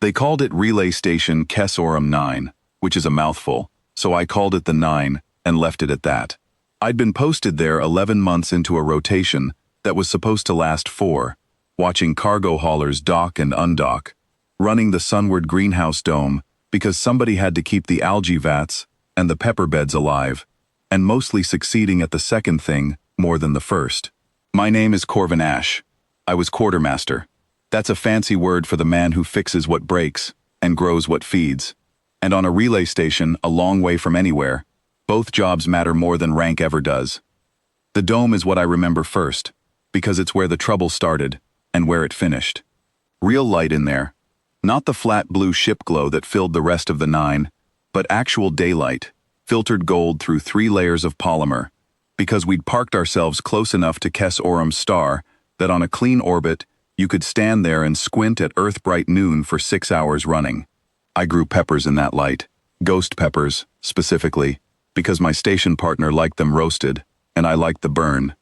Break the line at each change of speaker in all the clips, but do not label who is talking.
They called it Relay Station Kessorum 9, which is a mouthful, so I called it the 9 and left it at that. I'd been posted there 11 months into a rotation that was supposed to last 4, watching cargo haulers dock and undock, running the sunward greenhouse dome because somebody had to keep the algae vats and the pepper beds alive, and mostly succeeding at the second thing more than the first. My name is Corvin Ash. I was quartermaster. That's a fancy word for the man who fixes what breaks and grows what feeds. And on a relay station, a long way from anywhere, both jobs matter more than rank ever does. The dome is what I remember first, because it's where the trouble started and where it finished. Real light in there. Not the flat blue ship glow that filled the rest of the 9, but actual daylight, filtered gold through 3 layers of polymer, because we'd parked ourselves close enough to Kessorum's star that on a clean orbit, you could stand there and squint at Earth-bright noon for 6 hours running. I grew peppers in that light, ghost peppers, specifically, because my station partner liked them roasted, and I liked the burn,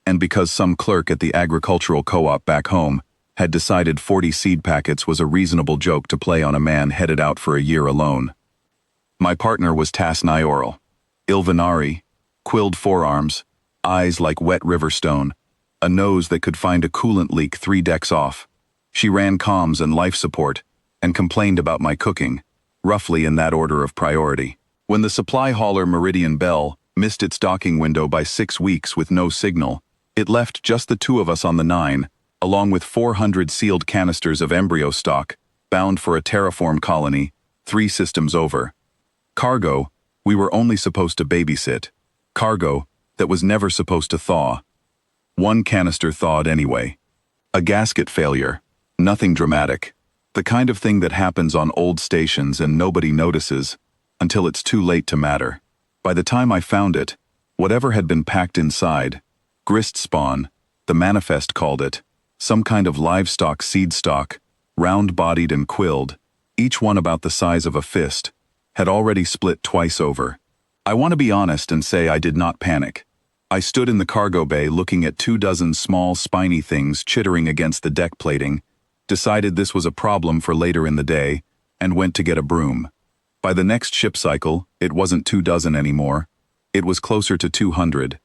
and because some clerk at the agricultural co-op back home had decided 40 seed packets was a reasonable joke to play on a man headed out for a year alone. My partner was Tas Nyoral, Ilvanari, quilled forearms, eyes like wet river stone, a nose that could find a coolant leak 3 decks off. She ran comms and life support, and complained about my cooking, roughly in that order of priority. When the supply hauler Meridian Bell missed its docking window by 6 weeks with no signal, it left just the 2 of us on the 9, along with 400 sealed canisters of embryo stock, bound for a terraform colony, 3 systems over. Cargo, we were only supposed to babysit. Cargo, that was never supposed to thaw. 1 canister thawed anyway. A gasket failure. Nothing dramatic. The kind of thing that happens on old stations and nobody notices, until it's too late to matter. By the time I found it, whatever had been packed inside, grist spawn, the manifest called it, some kind of livestock seed stock, round-bodied and quilled, each one about the size of a fist, had already split twice over. I want to be honest and say I did not panic. I stood in the cargo bay looking at 24 small spiny things chittering against the deck plating, decided this was a problem for later in the day, and went to get a broom. By the next ship cycle, it wasn't 24 anymore. It was closer to 200.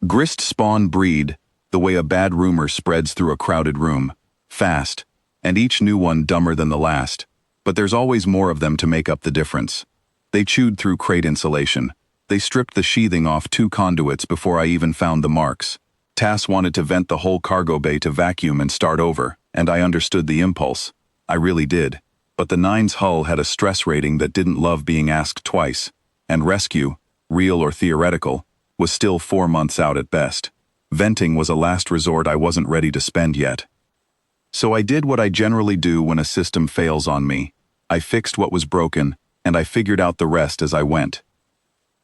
Grist spawn breed, the way a bad rumor spreads through a crowded room, fast, and each new one dumber than the last, but there's always more of them to make up the difference. They chewed through crate insulation. They stripped the sheathing off 2 conduits before I even found the marks. Tas wanted to vent the whole cargo bay to vacuum and start over, and I understood the impulse. I really did. But the 9's hull had a stress rating that didn't love being asked twice, and rescue, real or theoretical, was still 4 months out at best. Venting was a last resort I wasn't ready to spend yet. So I did what I generally do when a system fails on me. I fixed what was broken, and I figured out the rest as I went.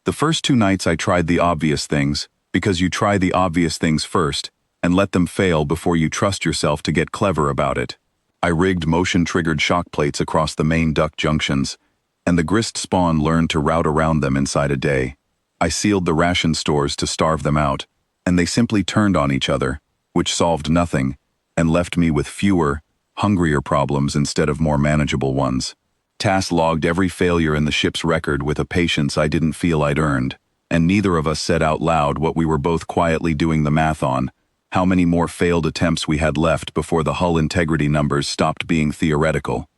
The first 2 nights I tried the obvious things, because you try the obvious things first, and let them fail before you trust yourself to get clever about it. I rigged motion-triggered shock plates across the main duct junctions, and the grist spawn learned to route around them inside a day. I sealed the ration stores to starve them out, and they simply turned on each other, which solved nothing, and left me with fewer, hungrier problems instead of more manageable ones. Tas logged every failure in the ship's record with a patience I didn't feel I'd earned, and neither of us said out loud what we were both quietly doing the math on, how many more failed attempts we had left before the hull integrity numbers stopped being theoretical.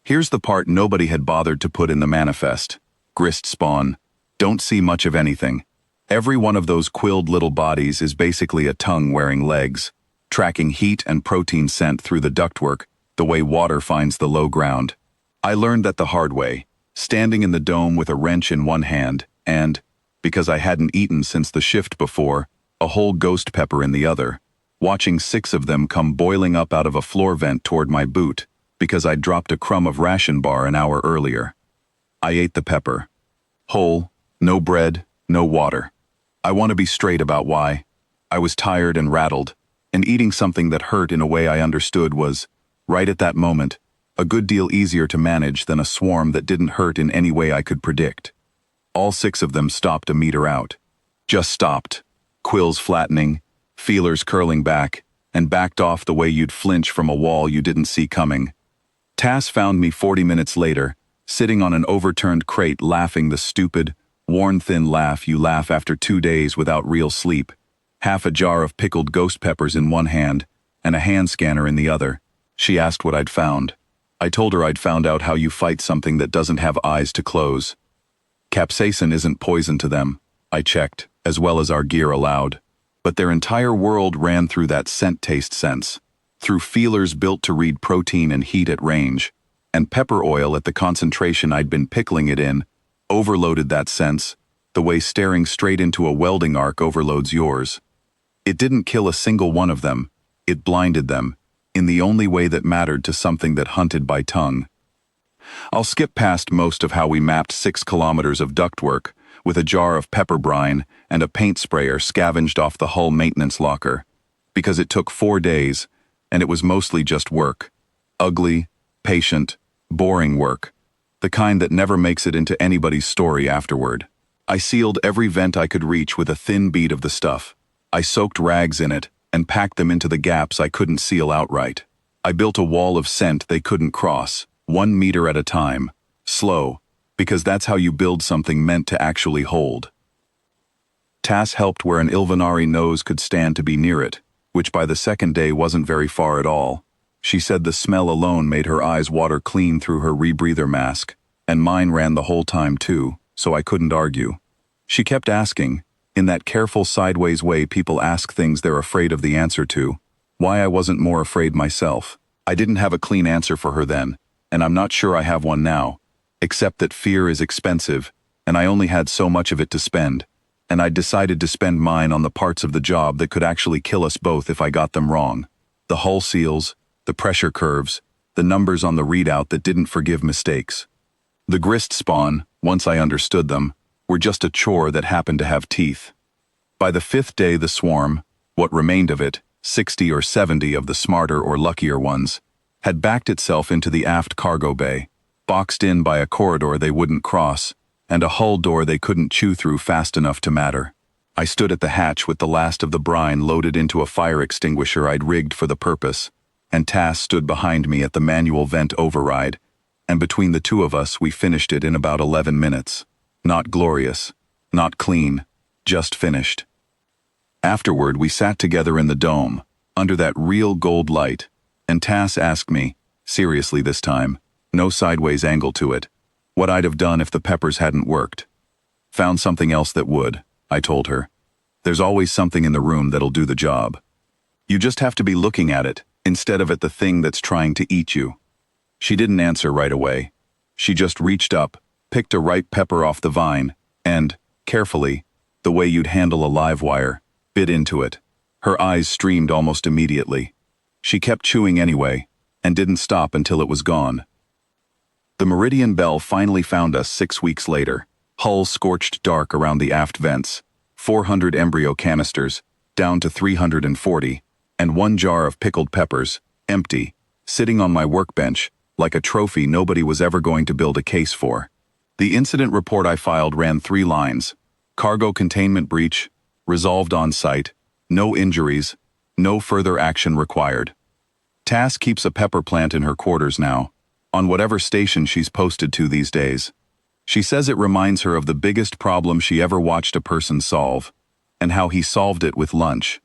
Here's the part nobody had bothered to put in the manifest. Grist spawn. Don't see much of anything. Every one of those quilled little bodies is basically a tongue wearing legs, tracking heat and protein scent through the ductwork, the way water finds the low ground. I learned that the hard way, standing in the dome with a wrench in one hand, and, because I hadn't eaten since the shift before, a whole ghost pepper in the other, watching 6 of them come boiling up out of a floor vent toward my boot, because I'd dropped a crumb of ration bar an hour earlier. I ate the pepper. Whole, no bread, no water. I want to be straight about why. I was tired and rattled, and eating something that hurt in a way I understood was, right at that moment, a good deal easier to manage than a swarm that didn't hurt in any way I could predict. All 6 of them stopped a meter out. Just stopped. Quills flattening, feelers curling back, and backed off the way you'd flinch from a wall you didn't see coming. Tass found me 40 minutes later, sitting on an overturned crate laughing the stupid, worn-thin laugh you laugh after 2 days without real sleep, half a jar of pickled ghost peppers in one hand and a hand scanner in the other. She asked what I'd found. I told her I'd found out how you fight something that doesn't have eyes to close. Capsaicin isn't poison to them, I checked, as well as our gear allowed. But their entire world ran through that scent taste sense, through feelers built to read protein and heat at range, and pepper oil at the concentration I'd been pickling it in overloaded that sense, the way staring straight into a welding arc overloads yours. It didn't kill a single one of them, it blinded them, in the only way that mattered to something that hunted by tongue. I'll skip past most of how we mapped 6 kilometers of ductwork, with a jar of pepper brine and a paint sprayer scavenged off the hull maintenance locker, because it took 4 days, and it was mostly just work. Ugly, patient, boring work, the kind that never makes it into anybody's story afterward. I sealed every vent I could reach with a thin bead of the stuff. I soaked rags in it and packed them into the gaps I couldn't seal outright. I built a wall of scent they couldn't cross, 1 meter at a time, slow, because that's how you build something meant to actually hold. Tass helped where an Ilvanari nose could stand to be near it, which by the 2nd day wasn't very far at all. She said the smell alone made her eyes water clean through her rebreather mask, and mine ran the whole time too, so I couldn't argue. She kept asking, in that careful sideways way people ask things they're afraid of the answer to, why I wasn't more afraid myself. I didn't have a clean answer for her then, and I'm not sure I have one now, except that fear is expensive, and I only had so much of it to spend, and I'd decided to spend mine on the parts of the job that could actually kill us both if I got them wrong. The hull seals, the pressure curves, the numbers on the readout that didn't forgive mistakes. The grist spawn, once I understood them, were just a chore that happened to have teeth. By the 5th day the swarm, what remained of it, 60 or 70 of the smarter or luckier ones, had backed itself into the aft cargo bay, boxed in by a corridor they wouldn't cross, and a hull door they couldn't chew through fast enough to matter. I stood at the hatch with the last of the brine loaded into a fire extinguisher I'd rigged for the purpose, and Tass stood behind me at the manual vent override, and between the two of us we finished it in about 11 minutes. Not glorious, not clean, just finished. Afterward we sat together in the dome, under that real gold light, and Tass asked me, seriously this time, no sideways angle to it, what I'd have done if the peppers hadn't worked. Found something else that would, I told her. There's always something in the room that'll do the job. You just have to be looking at it, instead of at the thing that's trying to eat you. She didn't answer right away. She just reached up, picked a ripe pepper off the vine, and, carefully, the way you'd handle a live wire, bit into it. Her eyes streamed almost immediately. She kept chewing anyway, and didn't stop until it was gone. The Meridian Belle finally found us 6 weeks later, hull scorched dark around the aft vents, 400 embryo canisters, down to 340, and 1 jar of pickled peppers, empty, sitting on my workbench, like a trophy nobody was ever going to build a case for. The incident report I filed ran 3 lines. Cargo containment breach, resolved on site, no injuries, no further action required. Tass keeps a pepper plant in her quarters now, on whatever station she's posted to these days. She says it reminds her of the biggest problem she ever watched a person solve, and how he solved it with lunch.